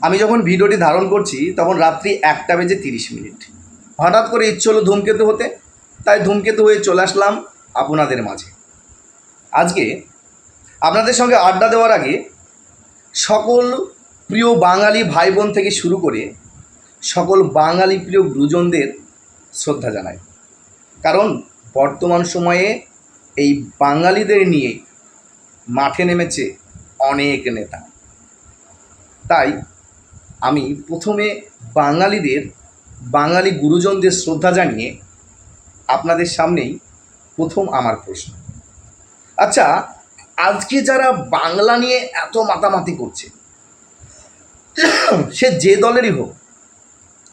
আমি যখন ভিডিওটি ধারণ করছি তখন রাত্রি 1:30 হঠাৎ করে ইচ্ছে হলো ধূমকেতু হতে, তাই ধূমকেতু হয়ে চলে আসলাম আপনাদের মাঝে। আজকে আপনাদের সঙ্গে আড্ডা দেওয়ার আগে সকল প্রিয় বাঙালি ভাই বোন থেকে শুরু করে সকল বাঙালি প্রিয় গুরুজনদের শ্রদ্ধা জানাই। কারণ বর্তমান সময়ে এই বাঙালিদের নিয়ে মাঠে নেমেছে অনেক নেতা। তাই আমি প্রথমে বাঙালি গুরুজনদের শ্রদ্ধা জানিয়ে আপনাদের সামনেই প্রথম আমার প্রশ্ন। আচ্ছা, আজকে যারা বাংলা নিয়ে এত মাতামাতি করছে, সে যে দলেরই হোক,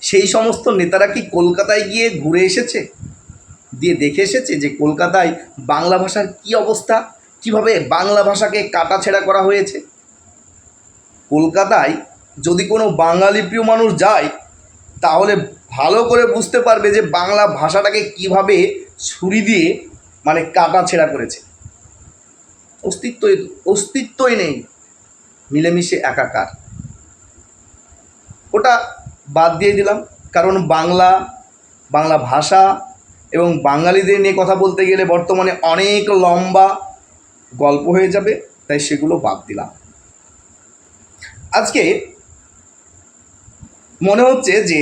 সেই সমস্ত নেতারা কি কলকাতায় গিয়ে ঘুরে এসেছে, দিয়ে দেখে এসেছে যে কলকাতায় বাংলা ভাষার কী অবস্থা, কিভাবে বাংলা ভাষাকে কাটাছেঁড়া করা হয়েছে? কলকাতায় যদি কোনো বাঙালি প্রিয় মানুষ যায় তাহলে ভালো করে বুঝতে পারবে যে বাংলা ভাষাটাকে কিভাবে ছুরি দিয়ে কাটাছেঁড়া করেছে। অস্তিত্বই নেই, মিলেমিশে একাকার। ওটা বাদ দিয়ে দিলাম, কারণ বাংলা ভাষা এবং বাঙালিদের নিয়ে কথা বলতে গেলে বর্তমানে অনেক লম্বা গল্প হয়ে যাবে, তাই সেগুলো বাদ দিলাম। আজকে মনে হচ্ছে যে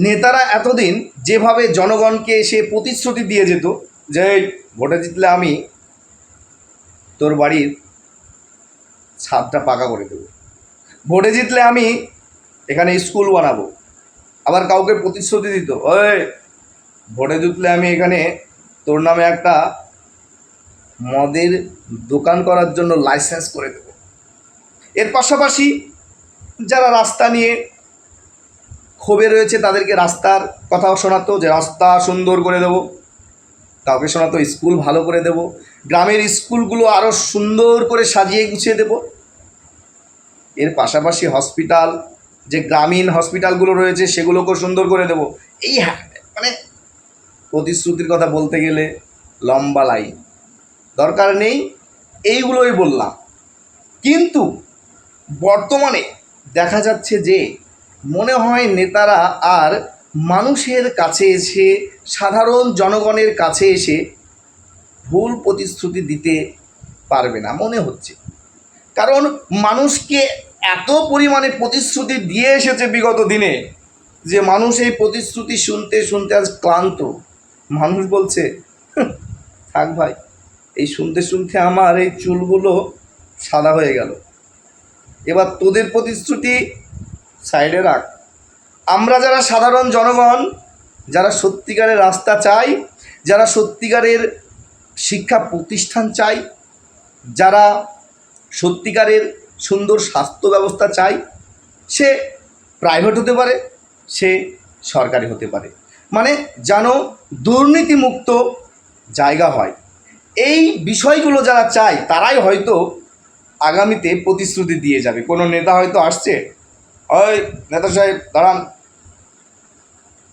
নেতারা এতদিন যেভাবে জনগণকে সে প্রতিশ্রুতি দিয়ে যেত যে ভোটে জিতলে আমি তোর বাড়ির ছাদটা পাকা করে দেবো, ভোটে জিতলে আমি এখানে স্কুল বানাবো, আবার কাউকে প্রতিশ্রুতি দিত ওই ভোটে জিতলে আমি এখানে তোর নামে একটা মদের দোকান করার জন্য লাইসেন্স করে দেব। এর পাশাপাশি যারা রাস্তা নিয়ে ক্ষোভে রয়েছে তাদেরকে রাস্তার কথাও শোনাতো যে রাস্তা সুন্দর করে দেব, কাউকে শোনাতো স্কুল ভালো করে দেব, গ্রামের স্কুলগুলো আরও সুন্দর করে সাজিয়ে গুছিয়ে দেব। এর পাশাপাশি হসপিটাল, যে গ্রামীণ হসপিটালগুলো রয়েছে সেগুলোকেও সুন্দর করে দেব। এই প্রতিশ্রুতির কথা বলতে গেলে লম্বা লাইন, দরকার নেই, এইগুলোই বললাম। কিন্তু বর্তমানে দেখা যাচ্ছে যে মনে হয় নেতারা আর মানুষের কাছে এসে, সাধারণ জনগণের কাছে এসে ভুল প্রতিশ্রুতি দিতে পারবে না মনে হচ্ছে। কারণ মানুষকে এত পরিমাণে প্রতিশ্রুতি দিয়ে এসেছে বিগত দিনে যে মানুষ এই প্রতিশ্রুতি শুনতে শুনতে আজ ক্লান্ত। মানুষ বলছে থাক ভাই, এই শুনতে শুনতে আমার এই চুলগুলো সাদা হয়ে গেল, এবার তোদের প্রতিশ্রুতি সাইডে রাখ। আমরা যারা সাধারণ জনগণ, যারা সত্যিকারের রাস্তা চাই, যারা সত্যিকারের শিক্ষা প্রতিষ্ঠান চাই, যারা সত্যিকারের সুন্দর স্বাস্থ্য ব্যবস্থা চাই, সে প্রাইভেট হতে পারে, সে সরকারি হতে পারে, যেন দুর্নীতিমুক্ত জায়গা হয়। এই বিষয়গুলো যারা চায় তারাই হয়তো আগামীতে প্রতিশ্রুতি দিয়ে যাবে। কোনো নেতা হয়তো আসছে, ওই নেতা সাহেব দাঁড়ান,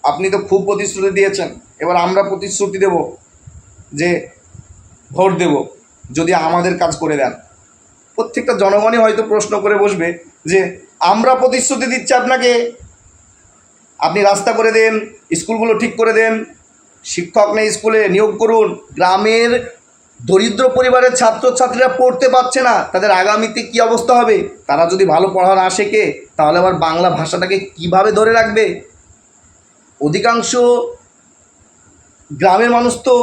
আপনি তো খুব প্রতিশ্রুতি দিয়েছেন, এবার আমরা প্রতিশ্রুতি দেব যে ভোট দেব যদি আমাদের কাজ করে দেন। প্রত্যেকটা জনগণই হয়তো প্রশ্ন করে বসবে যে আমরা প্রতিশ্রুতি দিচ্ছি আপনাকে, আপনি রাস্তা করে দেন, স্কুলগুলো ঠিক করে দেন, শিক্ষক নেই স্কুলে নিয়োগ করুন। গ্রামের দরিদ্র পরিবারের ছাত্রছাত্রীরা পড়তে পারছে না, তাদের আগামীতে কী অবস্থা হবে? তারা যদি ভালো পড়া না শেখে তাহলে আবার বাংলা ভাষাটাকে কিভাবে ধরে রাখবে? অধিকাংশ গ্রামের মানুষ তো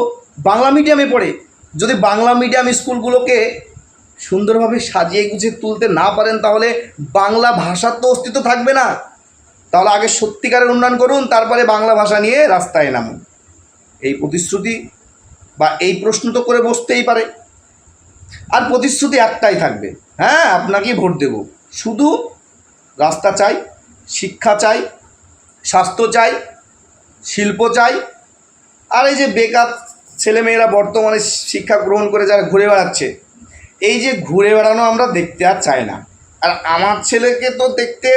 বাংলা মিডিয়ামে পড়ে। যদি বাংলা মিডিয়াম স্কুলগুলোকে সুন্দরভাবে সাজিয়ে গুছিয়ে তুলতে না পারেন তাহলে বাংলা ভাষার তো অস্তিত্ব থাকবে না। তাহলে আগে সত্যিকারের উন্নয়ন করুন, তারপরে বাংলা ভাষা নিয়ে রাস্তায় নামুন। এই প্রতিশ্রুতি বা এই প্রশ্ন তো করে বসতেই পারে। আর প্রতিশ্রুতি একটাই থাকবে, হ্যাঁ আপনাকেই ভোট দেব, শুধু রাস্তা চাই, শিক্ষা চাই, স্বাস্থ্য চাই, শিল্প চাই। আর এই যে বেকার ছেলেমেয়েরা বর্তমানে শিক্ষা গ্রহণ করে যারা ঘুরে বেড়াচ্ছে, এই যে ঘুরে বেড়ানো আমরা দেখতে আর চাই না। আর আমার ছেলেকে তো দেখতে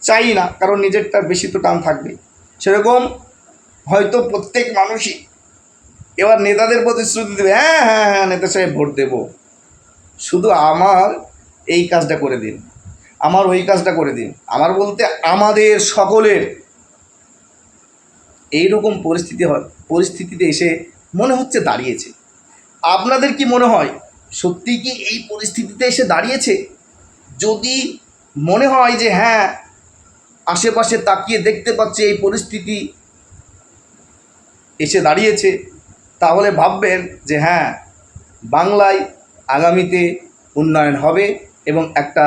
চাই না, কারণ নিজেরটার বেশি তো টান থাকবে। সেরকম হয়তো প্রত্যেক মানুষই এবার নেতাদের প্রতিশ্রুতি দেবে, হ্যাঁ হ্যাঁ হ্যাঁ নেতা সাহেব ভোট দেব, শুধু আমার এই কাজটা করে দিন। আমার ওই কাজটা করে দিন। আমার বলতে আমাদের সকলের এইরকম পরিস্থিতিতে এসে মনে হচ্ছে দাঁড়িয়েছে। আপনাদের কি মনে হয় সত্যি কি এই পরিস্থিতিতে এসে দাঁড়িয়েছে? যদি মনে হয় যে হ্যাঁ, আশেপাশে তাকিয়ে দেখতে পাচ্ছে এই পরিস্থিতি এসে দাঁড়িয়েছে, তাহলে ভাববেন যে হ্যাঁ, বাংলায় আগামীতে উন্নয়ন হবে এবং একটা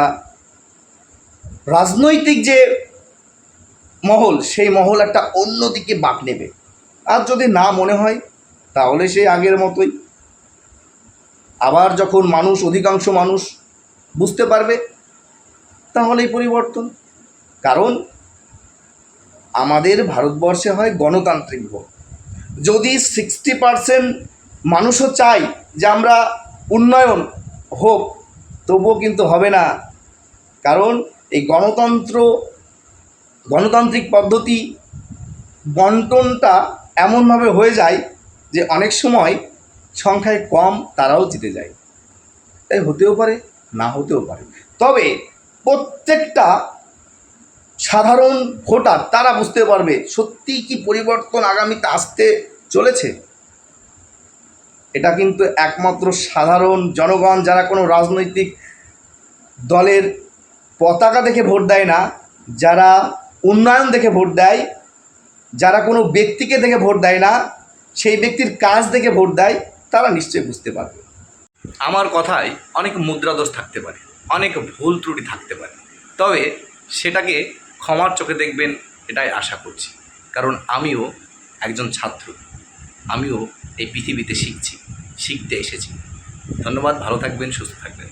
রাজনৈতিক যে মহল, সেই মহল একটা অন্যদিকে বাঁক নেবে। আর যদি না মনে হয় তাহলে সেই আগের মতোই, আবার যখন অধিকাংশ মানুষ বুঝতে পারবে তাহলেই পরিবর্তন। কারণ আমাদের ভারতবর্ষে হয় গণতান্ত্রিক ভোট। যদি 60% মানুষও চায় যে আমরা উন্নয়ন হোক, তবুও কিন্তু হবে না। কারণ এই গণতান্ত্রিক পদ্ধতি বন্টনটা এমনভাবে হয়ে যায় যে অনেক সময় সংখ্যায় কম তারাও জিতে যায়। তাই হতেও পারে, না হতেও পারে। তবে প্রত্যেকটা সাধারণ ভোটার তারা বুঝতে পারবে সত্যিই কি পরিবর্তন আগামীতে আসতে চলেছে। এটা কিন্তু একমাত্র সাধারণ জনগণ, যারা কোনো রাজনৈতিক দলের পতাকা দেখে ভোট দেয় না, যারা উন্নয়ন দেখে ভোট দেয়, যারা কোনো ব্যক্তিকে দেখে ভোট দেয় না, সেই ব্যক্তির কাজ দেখে ভোট দেয়, তারা নিশ্চয়ই বুঝতে পারবে। আমার কথায় অনেক মুদ্রাদোষ থাকতে পারে, অনেক ভুল ত্রুটি থাকতে পারে, তবে সেটাকে ক্ষমার চোখে দেখবেন এটাই আশা করছি। কারণ আমিও একজন ছাত্র, আমিও এই পৃথিবীতে শিখতে এসেছি। ধন্যবাদ, ভালো থাকবেন, সুস্থ থাকবেন।